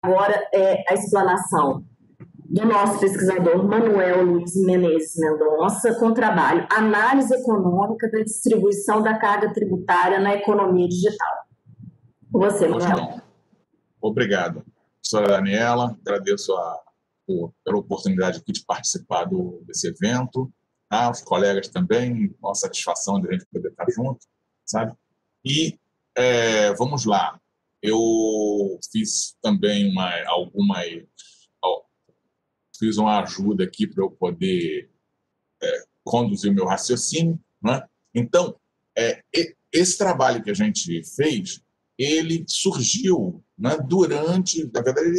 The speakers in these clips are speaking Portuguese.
agora a explanação do nosso pesquisador Manuel Luiz Menezes Mendonça, com o trabalho Análise Econômica da Distribuição da Carga Tributária na Economia Digital. Com você, Manuel. Obrigado. Professora Daniela, agradeço pela oportunidade aqui de participar desse evento. Os colegas também, uma satisfação de a gente poder estar junto, sabe? E vamos lá. Eu fiz também fiz uma ajuda aqui para eu poder conduzir o meu raciocínio, né? Então, esse trabalho que a gente fez, ele surgiu, né, durante, na verdade,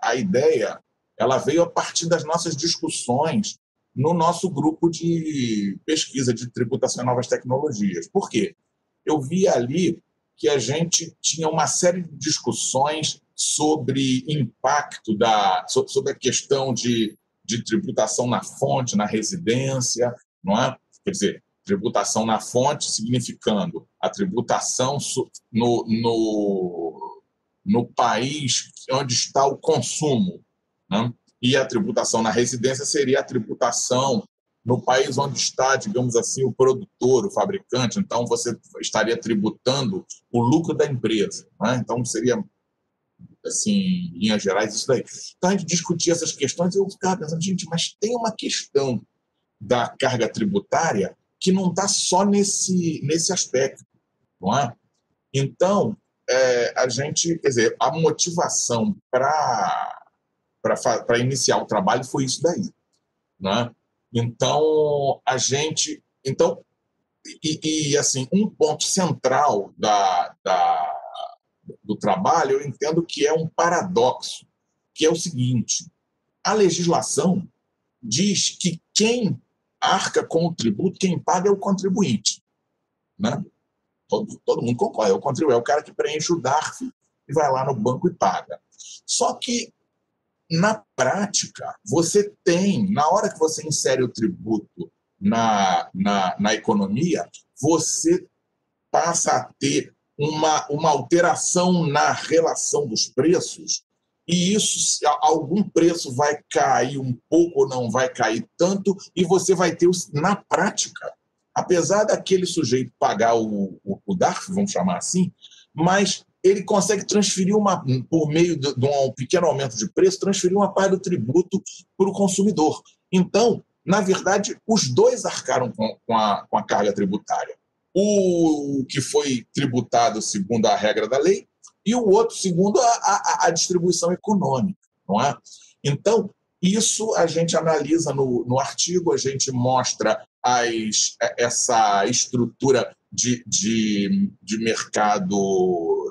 a ideia, ela veio a partir das nossas discussões no nosso grupo de pesquisa de tributação e novas tecnologias. Por quê? Eu vi ali que a gente tinha uma série de discussões sobre impacto sobre a questão de tributação na fonte, na residência, não é? Quer dizer, tributação na fonte significando a tributação no país onde está o consumo, né? E a tributação na residência seria a tributação no país onde está, digamos assim, o produtor, o fabricante. Então, você estaria tributando o lucro da empresa, né? Então, seria, assim, em linhas gerais, isso daí. Então, a gente discutia essas questões e eu ficava pensando, gente, mas tem uma questão da carga tributária que não está só nesse aspecto, não é? Então, a gente, quer dizer, a motivação para iniciar o trabalho foi isso daí, né? Então, assim, um ponto central do trabalho, eu entendo que é um paradoxo, que é o seguinte: a legislação diz que quem arca com o tributo, quem paga é o contribuinte, né? Todo mundo concorda, o contribuinte é o cara que preenche o DARF e vai lá no banco e paga. Só que, na prática, você tem, na hora que você insere o tributo na economia, você passa a ter uma alteração na relação dos preços, e isso, algum preço vai cair um pouco ou não vai cair tanto, e você vai ter, na prática, apesar daquele sujeito pagar o DARF, vamos chamar assim, mas ele consegue transferir por meio de um pequeno aumento de preço, transferir uma parte do tributo para o consumidor. Então, na verdade, os dois arcaram com a carga tributária. O que foi tributado segundo a regra da lei e o outro segundo a distribuição econômica, não é? Então, isso a gente analisa no artigo, a gente mostra essa estrutura de mercado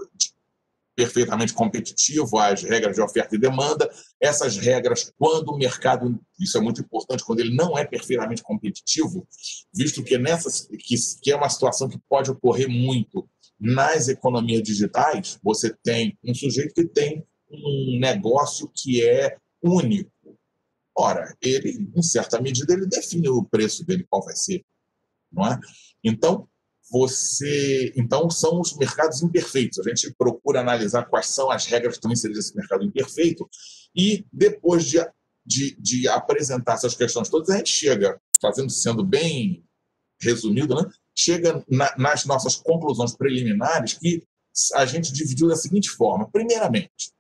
perfeitamente competitivo, as regras de oferta e demanda. Essas regras, quando o mercado, isso é muito importante, quando ele não é perfeitamente competitivo, visto que é uma situação que pode ocorrer muito nas economias digitais, você tem um sujeito que tem um negócio que é único. Ora, ele, em certa medida, ele define o preço dele, qual vai ser, não é? Então, são os mercados imperfeitos. A gente procura analisar quais são as regras que estão inseridas nesse mercado imperfeito e, depois de apresentar essas questões todas, a gente chega, sendo bem resumido, né? Chega nas nossas conclusões preliminares, que a gente dividiu da seguinte forma. Primeiramente,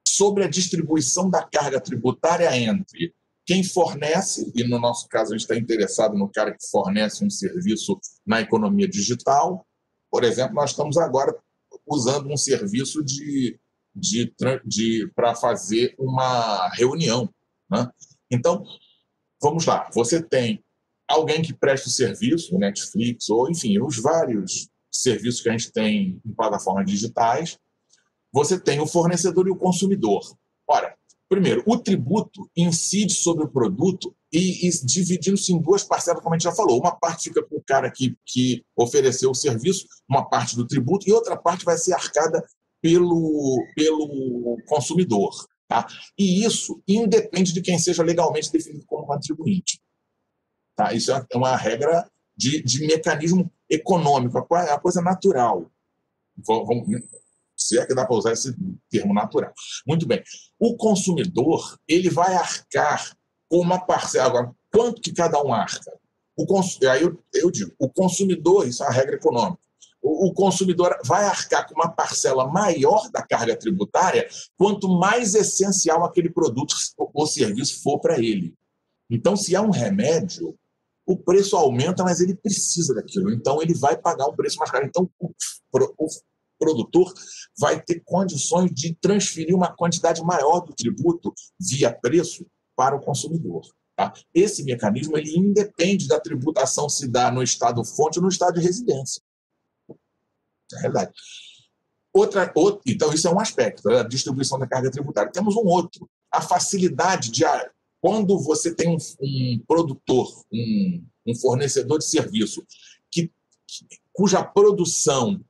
sobre a distribuição da carga tributária entre quem fornece, e no nosso caso a gente está interessado no cara que fornece um serviço na economia digital. Por exemplo, nós estamos agora usando um serviço para fazer uma reunião, né? Então, vamos lá, você tem alguém que presta o serviço, Netflix, ou enfim, os vários serviços que a gente tem em plataformas digitais. Você tem o fornecedor e o consumidor. Ora, primeiro, o tributo incide sobre o produto e dividindo-se em duas parcelas, como a gente já falou. Uma parte fica com o cara que ofereceu o serviço, uma parte do tributo, e outra parte vai ser arcada pelo consumidor. Tá? E isso independe de quem seja legalmente definido como contribuinte. Tá? Isso é uma regra de mecanismo econômico, é uma coisa natural. se é que dá para usar esse termo natural. Muito bem. O consumidor, ele vai arcar com uma parcela. Agora, quanto que cada um arca? Aí eu digo, o consumidor, isso é uma regra econômica, o consumidor vai arcar com uma parcela maior da carga tributária quanto mais essencial aquele produto ou serviço for para ele. Então, se é um remédio, o preço aumenta, mas ele precisa daquilo. Então, ele vai pagar um preço mais caro. Então, o produtor vai ter condições de transferir uma quantidade maior do tributo via preço para o consumidor. Tá? Esse mecanismo ele independe da tributação se dá no estado-fonte ou no estado de residência. É verdade. Então, isso é um aspecto da distribuição da carga tributária. Temos um outro, a facilidade de... Quando você tem um produtor, um fornecedor de serviço, cuja produção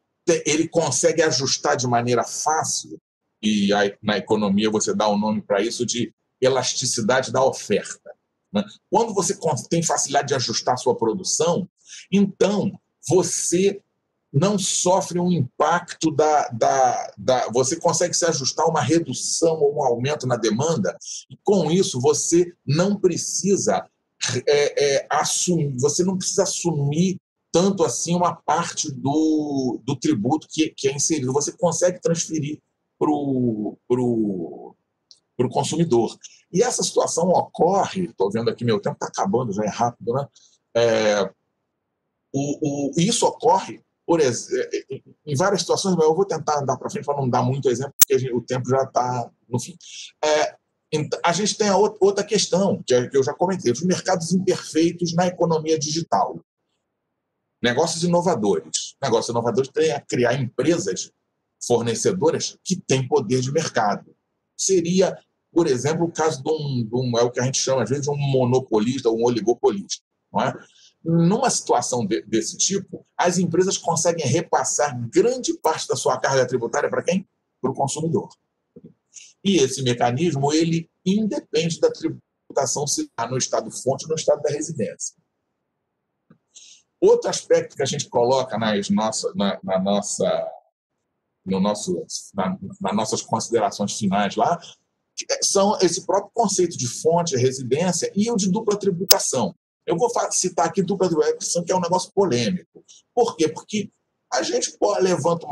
ele consegue ajustar de maneira fácil, e aí, na economia você dá um nome para isso de elasticidade da oferta. Né? Quando você tem facilidade de ajustar a sua produção, então você não sofre um impacto você consegue se ajustar a uma redução ou um aumento na demanda, e com isso você não precisa assumir tanto assim uma parte do tributo que é inserido. Você consegue transferir para o consumidor. E essa situação ocorre, estou vendo aqui, meu tempo está acabando, já é rápido, né? Isso ocorre em várias situações, mas eu vou tentar andar para frente para não dar muito exemplo, porque o tempo já está no fim. A gente tem a outra questão, que eu já comentei, os mercados imperfeitos na economia digital. Negócios inovadores. Negócios inovadores têm a criar empresas fornecedoras que têm poder de mercado. Seria, por exemplo, o caso é o que a gente chama, às vezes, de um monopolista ou um oligopolista. Não é? Numa situação desse tipo, as empresas conseguem repassar grande parte da sua carga tributária para quem? Para o consumidor. E esse mecanismo, ele independe da tributação se está no estado-fonte ou no estado da residência. Outro aspecto que a gente coloca nas nossas considerações finais lá, são esse próprio conceito de fonte, residência e o de dupla tributação. Eu vou citar aqui dupla tributação, que é um negócio polêmico. Por quê? Porque a gente levanta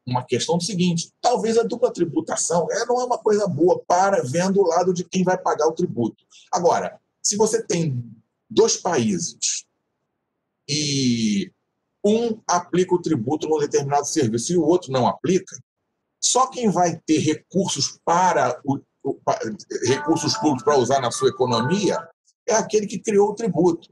uma questão do seguinte: talvez a dupla tributação não é uma coisa boa vendo o lado de quem vai pagar o tributo. Agora, se você tem dois países e um aplica o tributo num determinado serviço e o outro não aplica, só quem vai ter recursos recursos públicos para usar na sua economia é aquele que criou o tributo.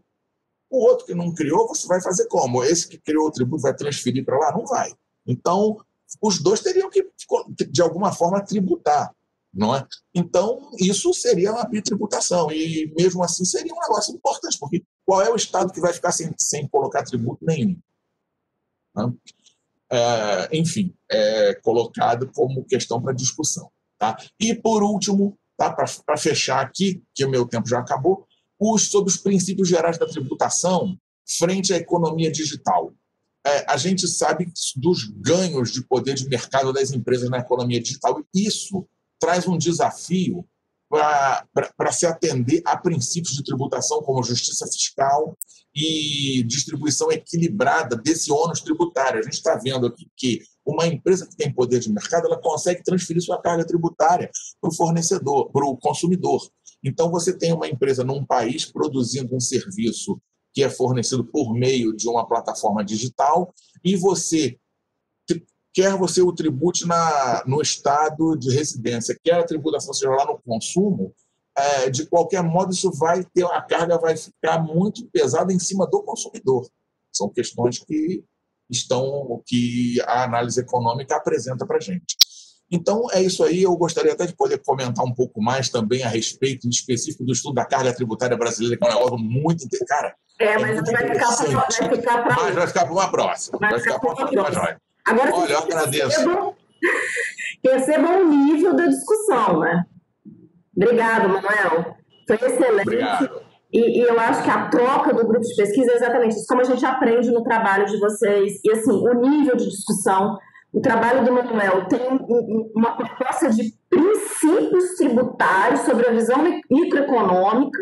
O outro que não criou, você vai fazer como? Esse que criou o tributo vai transferir para lá? Não vai. Então, os dois teriam que, de alguma forma, tributar. Não é? Então, isso seria uma bitributação. E, mesmo assim, seria um negócio importante, porque qual é o Estado que vai ficar sem colocar tributo nenhum? Enfim, é colocado como questão para discussão. Tá? E, por último, tá, para fechar aqui, que o meu tempo já acabou, sobre os princípios gerais da tributação frente à economia digital. A gente sabe dos ganhos de poder de mercado das empresas na economia digital, e isso traz um desafio para se atender a princípios de tributação como justiça fiscal e distribuição equilibrada desse ônus tributário. A gente está vendo aqui que uma empresa que tem poder de mercado, ela consegue transferir sua carga tributária para o fornecedor, para o consumidor. Então, você tem uma empresa num país produzindo um serviço que é fornecido por meio de uma plataforma digital e quer você o tribute no estado de residência, quer a tributação seja lá no consumo, de qualquer modo a carga vai ficar muito pesada em cima do consumidor. São questões que a análise econômica apresenta para a gente. Então, é isso aí. Eu gostaria até de poder comentar um pouco mais também a respeito, em específico, do estudo da carga tributária brasileira, que é um negócio muito interessante. Cara, mas vai ficar para uma próxima. Agora, olha, eu agradeço. Percebam o nível da discussão, né? Obrigado, Manuel. Foi excelente. Obrigado. E eu acho que a troca do grupo de pesquisa é exatamente isso, como a gente aprende no trabalho de vocês. E, assim, o nível de discussão O trabalho do Manuel tem uma proposta de princípios tributários sobre a visão microeconômica,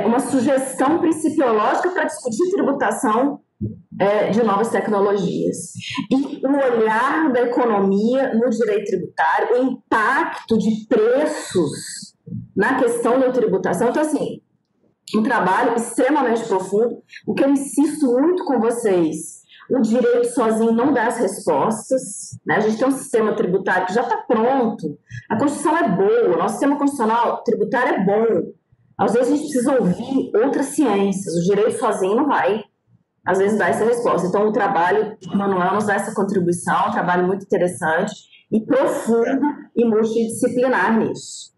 uma sugestão principiológica para discutir tributação de novas tecnologias. E o olhar da economia no direito tributário, o impacto de preços na questão da tributação. Então, assim, um trabalho extremamente profundo. O que eu insisto muito com vocês, o direito sozinho não dá as respostas, né? A gente tem um sistema tributário que já está pronto, a Constituição é boa, o nosso sistema constitucional tributário é bom. Às vezes a gente precisa ouvir outras ciências, o direito sozinho não vai, às vezes, dar essa resposta. Então, o trabalho do Manuel nos dá essa contribuição, um trabalho muito interessante e profundo e multidisciplinar nisso.